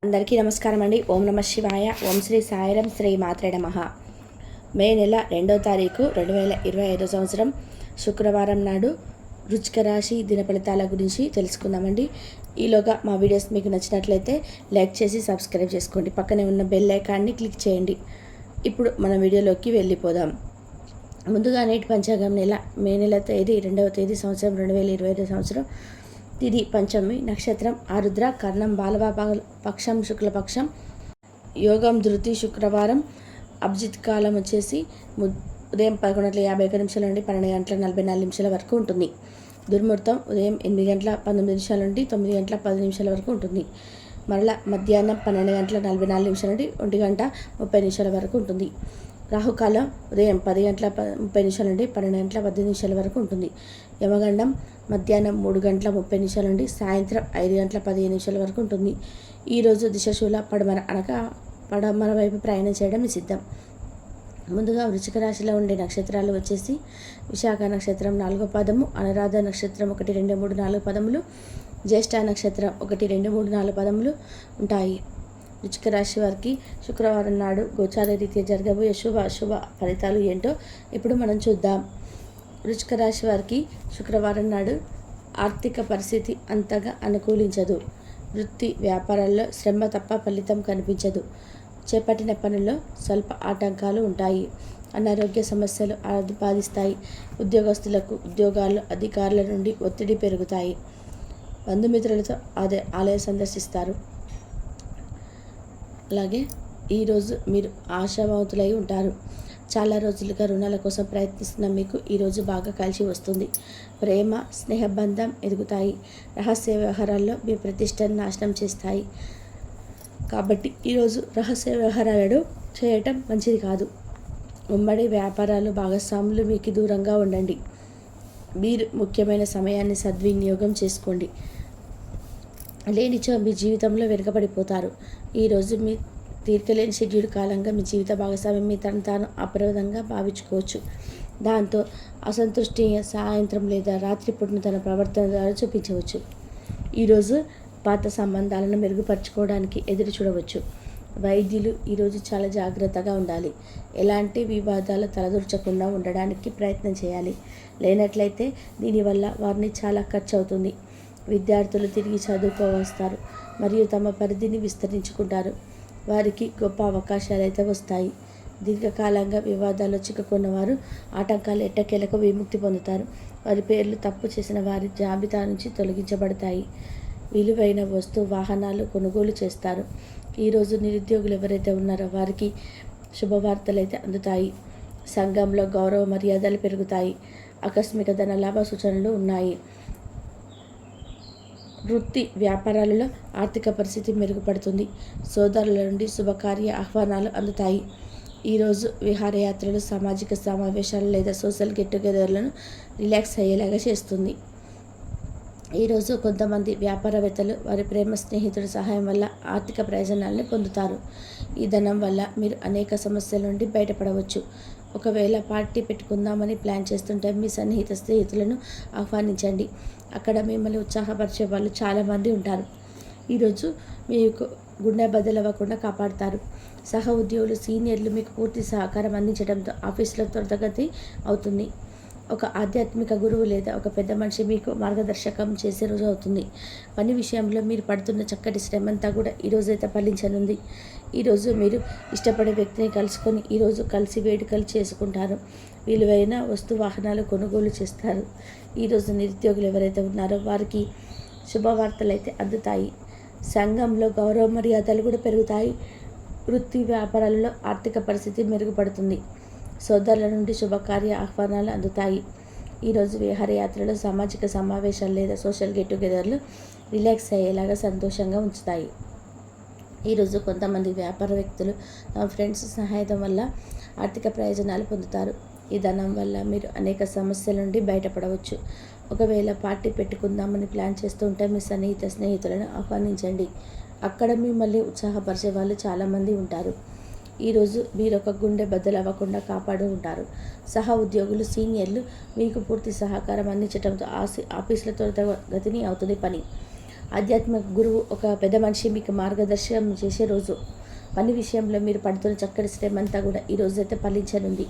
అందరికీ నమస్కారం అండి. ఓం నమ శివాయ. ఓం శ్రీ సాయిరం. శ్రీ మాత్రే నమః. మే నెల 2వ తారీఖు 2025 సంవత్సరం శుక్రవారం నాడు వృశ్చిక రాశి దిన ఫలితాల గురించి తెలుసుకుందామండి. ఈలోగా మా వీడియోస్ మీకు నచ్చినట్లయితే లైక్ చేసి సబ్స్క్రైబ్ చేసుకోండి. పక్కనే ఉన్న బెల్ ఐకాన్ని క్లిక్ చేయండి. ఇప్పుడు మన వీడియోలోకి వెళ్ళిపోదాం. ముందుగా నేటి పంచాంగం మే నెల తేదీ 2వ తేదీ సంవత్సరం 2025 సంవత్సరం. తిది పంచమి, నక్షత్రం ఆరుద్ర, కర్ణం బాలవ, పక్షం శుక్లపక్షం, యోగం ధృతి, శుక్రవారం. అభిజిత్ కాలం వచ్చేసి ఉదయం 11:51 నుండి 12:44 వరకు ఉంటుంది. దుర్ముహూర్తం ఉదయం 8:19 నుండి 9:10 వరకు ఉంటుంది. మరలా మధ్యాహ్నం 12:44 నుండి 1:30 వరకు ఉంటుంది. రాహుకాలం ఉదయం 10:30 నుండి 12:10 వరకు ఉంటుంది. యమగండం మధ్యాహ్నం 3:30 నుండి సాయంత్రం 5:15 వరకు ఉంటుంది. ఈరోజు దిశశూల పడమర అనగా పడమర వైపు ప్రయాణం చేయడం నిషిద్ధం. ముందుగా వృశ్చిక రాశిలో ఉండే నక్షత్రాలు వచ్చేసి విశాఖ నక్షత్రం 4వ పాదము, అనురాధ నక్షత్రం 1, 2, 3, 4 పదములు, జ్యేష్ఠ నక్షత్రం 1, 2, 3, 4 పదములు ఉంటాయి. వృశ్చిక రాశి వారికి శుక్రవారం నాడు గోచార రీత్యా జరగబోయే అశుభ ఫలితాలు ఏంటో ఇప్పుడు మనం చూద్దాం. వృశ్చిక రాశి వారికి శుక్రవారం నాడు ఆర్థిక పరిస్థితి అంతగా అనుకూలించదు. వృత్తి వ్యాపారాల్లో శ్రమ తప్ప ఫలితం కనిపించదు. చేపట్టిన పనుల్లో స్వల్ప ఆటంకాలు ఉంటాయి. అనారోగ్య సమస్యలు బాధిస్తాయి. ఉద్యోగస్తులకు ఉద్యోగాల్లో అధికారుల నుండి ఒత్తిడి పెరుగుతాయి. బంధుమిత్రులతో ఆలయ సందర్శిస్తారు. అలాగే ఈరోజు మీరు ఆశావాహుతులై ఉంటారు. చాలా రోజులుగా రుణాల కోసం ప్రయత్నిస్తున్న మీకు ఈరోజు బాగా కలిసి వస్తుంది. ప్రేమ స్నేహబంధం ఎదుగుతాయి. రహస్య వ్యవహారాల్లో మీ ప్రతిష్టను నాశనం చేస్తాయి. కాబట్టి ఈరోజు రహస్య వ్యవహారాలను చేయటం మంచిది కాదు. ఉమ్మడి వ్యాపారాలు భాగస్వాములు మీకు దూరంగా ఉండండి. మీరు ముఖ్యమైన సమయాన్ని సద్వినియోగం చేసుకోండి. లేనిచో మీ జీవితంలో వెనుకబడిపోతారు. ఈరోజు మీ తీర్చలేని షెడ్యూల్ కాలంగా మీ జీవిత భాగస్వామి మీ తను తాను అప్రమత్తంగా భావించుకోవచ్చు. దాంతో అసంతృష్టి సాయంత్రం లేదా రాత్రిపూటను తన ప్రవర్తన ద్వారా చూపించవచ్చు. ఈరోజు పాత సంబంధాలను మెరుగుపరచుకోవడానికి ఎదురు చూడవచ్చు. వైద్యులు ఈరోజు చాలా జాగ్రత్తగా ఉండాలి. ఎలాంటి వివాదాలు తలదూర్చకుండా ఉండడానికి ప్రయత్నం చేయాలి. లేనట్లయితే దీనివల్ల వారిని చాలా ఖర్చు అవుతుంది. విద్యార్థులు తిరిగి చదువుకోవస్తారు మరియు తమ పరిధిని విస్తరించుకుంటారు. వారికి గొప్ప అవకాశాలు అయితే వస్తాయి. దీర్ఘకాలంగా వివాదాల్లో చిక్కుకున్న వారు ఆటంకాలు ఎట్టకేలకు విముక్తి పొందుతారు. వారి పేర్లు తప్పు చేసిన వారి జాబితా నుంచి తొలగించబడతాయి. విలువైన వాహనాలు కొనుగోలు చేస్తారు. ఈరోజు నిరుద్యోగులు ఎవరైతే ఉన్నారో వారికి శుభవార్తలు అయితే అందుతాయి. సంఘంలో గౌరవ మర్యాదలు పెరుగుతాయి. ఆకస్మిక ధన లాభ సూచనలు ఉన్నాయి. వృత్తి వ్యాపారాలలో ఆర్థిక పరిస్థితి మెరుగుపడుతుంది. సోదరుల నుండి శుభకార్య ఆహ్వానాలు అందుతాయి. ఈరోజు విహారయాత్రలు, సామాజిక సమావేశాలు లేదా సోషల్ గెట్ టుగెదర్లను రిలాక్స్ అయ్యేలాగా చేస్తుంది. ఈరోజు కొంతమంది వ్యాపారవేత్తలు వారి ప్రేమ స్నేహితుడి సహాయం వల్ల ఆర్థిక ప్రయోజనాలను పొందుతారు. ఈ ధనం వల్ల మీరు అనేక సమస్యల నుండి బయటపడవచ్చు. ఒకవేళ పార్టీ పెట్టుకుందామని ప్లాన్ చేస్తుంటే మీ సన్నిహిత స్నేహితులను ఆహ్వానించండి. అక్కడ మిమ్మల్ని ఉత్సాహపరిచే వాళ్ళు చాలామంది ఉంటారు. ఈరోజు మీకు గుండె బద్దలవ్వకుండా కాపాడుతారు. సహ ఉద్యోగులు సీనియర్లు మీకు పూర్తి సహకారం అందించడంతో ఆఫీసులో త్వరితగతి అవుతుంది. ఒక ఆధ్యాత్మిక గురువు లేదా ఒక పెద్ద మనిషి మీకు మార్గదర్శకం చేసే రోజు అవుతుంది. పని విషయంలో మీరు పడుతున్న చక్కటి శ్రమంతా కూడా ఈరోజైతే ఫలించనుంది. ఈరోజు మీరు ఇష్టపడే వ్యక్తిని కలుసుకొని ఈరోజు కలిసి వేడుకలు చేసుకుంటారు. విలువైన వాహనాలు కొనుగోలు చేస్తారు. ఈరోజు నిరుద్యోగులు ఎవరైతే ఉన్నారో వారికి శుభవార్తలు అయితే అందుతాయి. సంఘంలో గౌరవ మర్యాదలు కూడా పెరుగుతాయి. వృత్తి వ్యాపారాలలో ఆర్థిక పరిస్థితి మెరుగుపడుతుంది. సోదరుల నుండి శుభకార్య ఆహ్వానాలు అందుతాయి. ఈరోజు విహారయాత్రలు, సామాజిక సమావేశాలు లేదా సోషల్ గెట్ టుగెదర్లు రిలాక్స్ అయ్యేలాగా సంతోషంగా ఉంచుతాయి. ఈరోజు కొంతమంది వ్యాపార వ్యక్తులు తమ ఫ్రెండ్స్ సహాయం వల్ల ఆర్థిక ప్రయోజనాలు పొందుతారు. ఈ ధనం వల్ల మీరు అనేక సమస్యల నుండి బయటపడవచ్చు. ఒకవేళ పార్టీ పెట్టుకుందామని ప్లాన్ చేస్తుంటే మీ సన్నిహిత స్నేహితులను ఆహ్వానించండి. అక్కడ మిమ్మల్ని ఉత్సాహపరిచే వాళ్ళు చాలామంది ఉంటారు. ఈరోజు మీరు ఒక గుండె బద్దలవ్వకుండా కాపాడు ఉంటారు. సహ ఉద్యోగులు సీనియర్లు మీకు పూర్తి సహకారం అందించడంతో ఆఫీసుల త్వరితగతిని అవుతుంది పని. ఆధ్యాత్మిక గురువు ఒక పెద్ద మనిషి మీకు మార్గదర్శనం చేసే రోజు. పని విషయంలో మీరు పడుతున్న చక్కటి శ్రమంతా కూడా ఈరోజు అయితే ఫలించనుంది.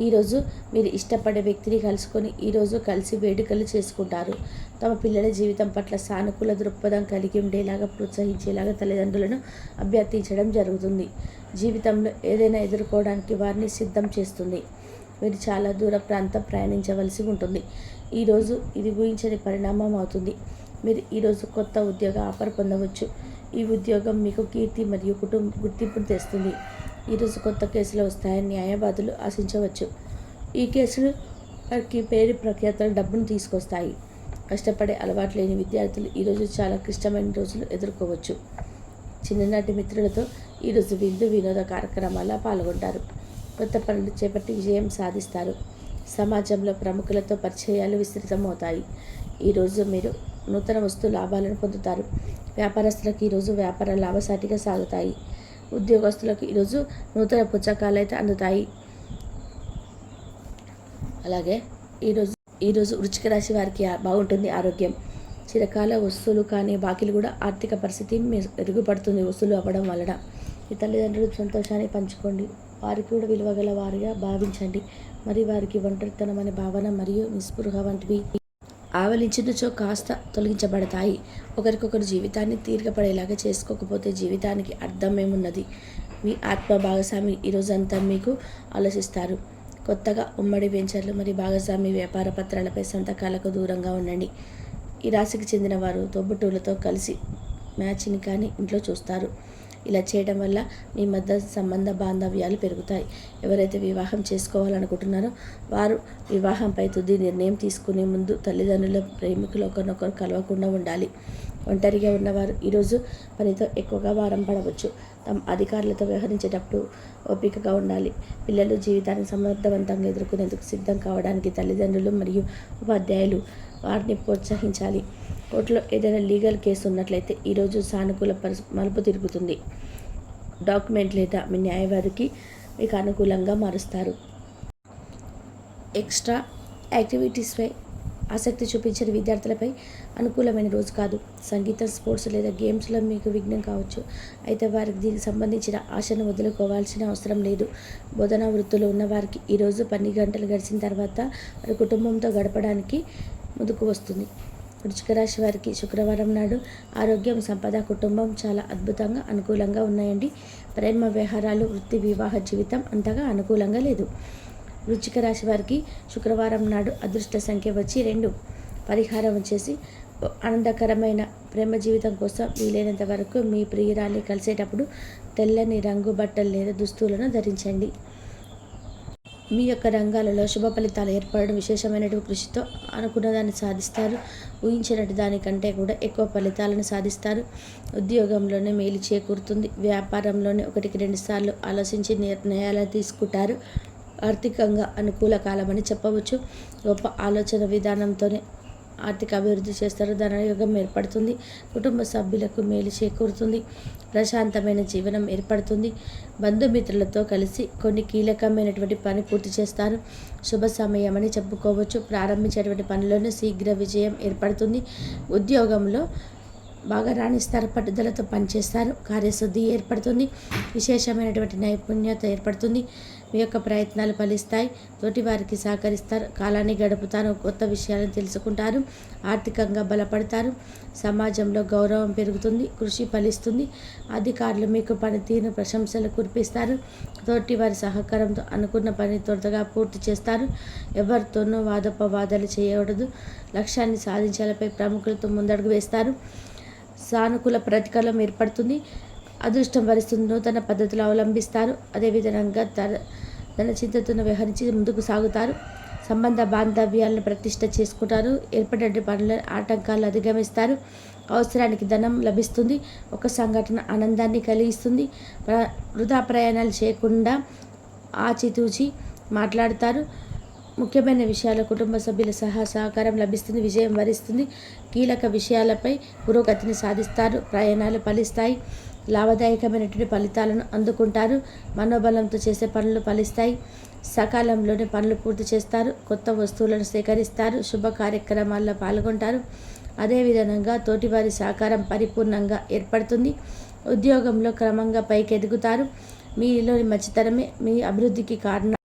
ఈరోజు మీరు ఇష్టపడే వ్యక్తిని కలుసుకొని ఈరోజు కలిసి వేడుకలు చేసుకుంటారు. తమ పిల్లల జీవితం పట్ల సానుకూల దృక్పథం కలిగి ఉండేలాగా ప్రోత్సహించేలాగా తల్లిదండ్రులను అభ్యర్థించడం జరుగుతుంది. జీవితంలో ఏదైనా ఎదుర్కోవడానికి వారిని సిద్ధం చేస్తుంది. మీరు చాలా దూర ప్రాంతం ప్రయాణించవలసి ఉంటుంది. ఈరోజు ఇది ఊహించని పరిణామం అవుతుంది. మీరు ఈరోజు కొత్త ఉద్యోగ ఆఫర్ పొందవచ్చు. ఈ ఉద్యోగం మీకు కీర్తి మరియు గుర్తింపును తెస్తుంది. ఈరోజు కొత్త కేసులు వస్తాయని న్యాయవాదులు ఆశించవచ్చు. ఈ కేసులు వారికి పేరు ప్రఖ్యాతలు డబ్బును తీసుకొస్తాయి. కష్టపడే అలవాటు లేని విద్యార్థులు ఈరోజు చాలా క్లిష్టమైన రోజులు ఎదుర్కోవచ్చు. చిన్ననాటి మిత్రులతో ఈరోజు వినోద కార్యక్రమాల్లో పాల్గొంటారు. కొత్త పనులు చేపట్టి విజయం సాధిస్తారు. సమాజంలో ప్రముఖులతో పరిచయాలు విస్తృతమవుతాయి. ఈరోజు మీరు నూతన వస్తు లాభాలను పొందుతారు. వ్యాపారస్తులకు ఈరోజు వ్యాపార లాభసాటిగా సాగుతాయి. ఉద్యోగస్తులకు ఈరోజు నూతన పుస్తకాలు అయితే అందుతాయి. అలాగే ఈరోజు వృశ్చిక రాశి వారికి బాగుంటుంది ఆరోగ్యం. చిరకాల వస్తువులు కానీ బాకీలు కూడా ఆర్థిక పరిస్థితి మెరుగుపడుతుంది వస్తువులు అవ్వడం వలన. ఈ తల్లిదండ్రులు సంతోషాన్ని పంచుకోండి. వారికి కూడా విలువగల వారిగా భావించండి. మరి వారికి ఒంటరితనం అనే భావన మరియు నిస్పృహ వంటివి ఆవలించినచో కాస్త తొలగించబడతాయి. ఒకరికొకరు జీవితాన్ని తీర్గపడేలాగా చేసుకోకపోతే జీవితానికి అర్థమేమున్నది? మీ ఆత్మ భాగస్వామి ఈరోజంతా మీకు ఆలోచిస్తారు. కొత్తగా ఉమ్మడి వెంచర్లు మరియు భాగస్వామి వ్యాపార పత్రాలపై సంతకాలకు దూరంగా ఉండండి. ఈ రాశికి చెందిన వారు తోబుట్టువులతో కలిసి మ్యాచ్ని కానీ ఇంట్లో చూస్తారు. ఇలా చేయడం వల్ల మీ మధ్య సంబంధ బాంధవ్యాలు పెరుగుతాయి. ఎవరైతే వివాహం చేసుకోవాలనుకుంటున్నారో వారు వివాహంపై తుది నిర్ణయం తీసుకునే ముందు తల్లిదండ్రుల ప్రేమికులు ఒకరినొకరు కలవకుండా ఉండాలి. ఒంటరిగా ఉన్నవారు ఈరోజు పనితో ఎక్కువగా భారం పడవచ్చు. తమ అధికారులతో వ్యవహరించేటప్పుడు ఓపికగా ఉండాలి. పిల్లలు జీవితాన్ని సమర్థవంతంగా ఎదుర్కొనేందుకు సిద్ధం కావడానికి తల్లిదండ్రులు మరియు ఉపాధ్యాయులు వారిని ప్రోత్సహించాలి. కోర్టులో ఏదైనా లీగల్ కేసు ఉన్నట్లయితే ఈరోజు సానుకూల మలుపు తిరుగుతుంది. డాక్యుమెంట్ లేదా మీ న్యాయవాదికి మీకు అనుకూలంగా మారుస్తారు. ఎక్స్ట్రా యాక్టివిటీస్పై ఆసక్తి చూపించిన విద్యార్థులపై అనుకూలమైన రోజు కాదు. సంగీతం, స్పోర్ట్స్ లేదా గేమ్స్లో మీకు విఘ్నం కావచ్చు. అయితే వారికి దీనికి సంబంధించిన ఆశను వదులుకోవాల్సిన అవసరం లేదు. బోధనా వృత్తిలో ఉన్న వారికి ఈరోజు 12 గంటలు గడిచిన తర్వాత వారి కుటుంబంతో గడపడానికి ముందుకు వస్తుంది. వృశ్చిక రాశి వారికి శుక్రవారం నాడు ఆరోగ్యం, సంపద, కుటుంబం చాలా అద్భుతంగా అనుకూలంగా ఉన్నాయండి. ప్రేమ వ్యవహారాలు, వృత్తి, వివాహ జీవితం అంతగా అనుకూలంగా లేదు. వృశ్చిక రాశి వారికి శుక్రవారం నాడు అదృష్ట సంఖ్య వచ్చి 2. పరిహారం వచ్చేసి ఆనందకరమైన ప్రేమ జీవితం కోసం వీలైనంత వరకు మీ ప్రియురాన్ని కలిసేటప్పుడు తెల్లని రంగు బట్టలు లేదా దుస్తులను ధరించండి. మీ యొక్క రంగాలలో శుభ ఫలితాలు ఏర్పడడం, విశేషమైనటువంటి కృషితో అనుకున్నదాన్ని సాధిస్తారు. ఊహించినట్టు దానికంటే కూడా ఎక్కువ ఫలితాలను సాధిస్తారు. ఉద్యోగంలోనే మేలు చేకూరుతుంది. వ్యాపారంలోనే 1-2 సార్లు ఆలోచించి నిర్ణయాలు తీసుకుంటారు. ఆర్థికంగా అనుకూల కాలమని చెప్పవచ్చు. గొప్ప ఆలోచన విధానంతోనే ఆర్థిక అభివృద్ధి చేస్తారు. ధనయోగం ఏర్పడుతుంది. కుటుంబ సభ్యులకు మేలు చేకూరుతుంది. ప్రశాంతమైన జీవనం ఏర్పడుతుంది. బంధుమిత్రులతో కలిసి కొన్ని కీలకమైనటువంటి పని పూర్తి చేస్తారు. శుభ సమయం అని చెప్పుకోవచ్చు. ప్రారంభించేటువంటి పనిలోనే శీఘ్ర విజయం ఏర్పడుతుంది. ఉద్యోగంలో బాగా రాణిస్తారు. పట్టుదలతో పనిచేస్తారు. కార్యశుద్ధి ఏర్పడుతుంది. విశేషమైనటువంటి నైపుణ్యత ఏర్పడుతుంది. మీ యొక్క ప్రయత్నాలు ఫలిస్తాయి. తోటి వారికి సహకరిస్తారు. కాలాన్ని గడుపుతారు. కొత్త విషయాలను తెలుసుకుంటారు. ఆర్థికంగా బలపడతారు. సమాజంలో గౌరవం పెరుగుతుంది. కృషి ఫలిస్తుంది. అధికారులు మీకు పనితీరును ప్రశంసలు కురిపిస్తారు. తోటి వారి సహకారంతో అనుకున్న పని త్వరగా పూర్తి చేస్తారు. ఎవరితోనూ వాదోపవాదాలు చేయకూడదు. లక్ష్యాన్ని సాధించాలపై ప్రముఖులతో ముందడుగు వేస్తారు. సానుకూల ప్రతికారం ఏర్పడుతుంది. అదృష్టం వరిస్తుంది. నూతన పద్ధతులు అవలంబిస్తారు. అదేవిధంగా తన చింతతో వ్యవహరించి ముందుకు సాగుతారు. సంబంధ బాంధవ్యాలను ప్రతిష్ట చేసుకుంటారు. ఏర్పడే పనుల ఆటంకాలను అధిగమిస్తారు. అవసరానికి ధనం లభిస్తుంది. ఒక సంఘటన ఆనందాన్ని కలిగిస్తుంది. వృధా ప్రయాణాలు చేయకుండా ఆచితూచి మాట్లాడతారు. ముఖ్యమైన విషయాల కుటుంబ సభ్యుల సహకారం లభిస్తుంది. విజయం వరిస్తుంది. కీలక విషయాలపై పురోగతిని సాధిస్తారు. ప్రయాణాలు ఫలిస్తాయి. లాభదాయకమైనటువంటి ఫలితాలను అందుకుంటారు. మనోబలంతో చేసే పనులు ఫలిస్తాయి. సకాలంలోనే పనులు పూర్తి చేస్తారు. కొత్త వస్తువులను సేకరిస్తారు. శుభ కార్యక్రమాల్లో పాల్గొంటారు. అదేవిధంగా తోటివారి సహకారం పరిపూర్ణంగా ఏర్పడుతుంది. ఉద్యోగంలో క్రమంగా పైకి ఎదుగుతారు. మీలోని మంచితనమే మీ అభివృద్ధికి కారణం.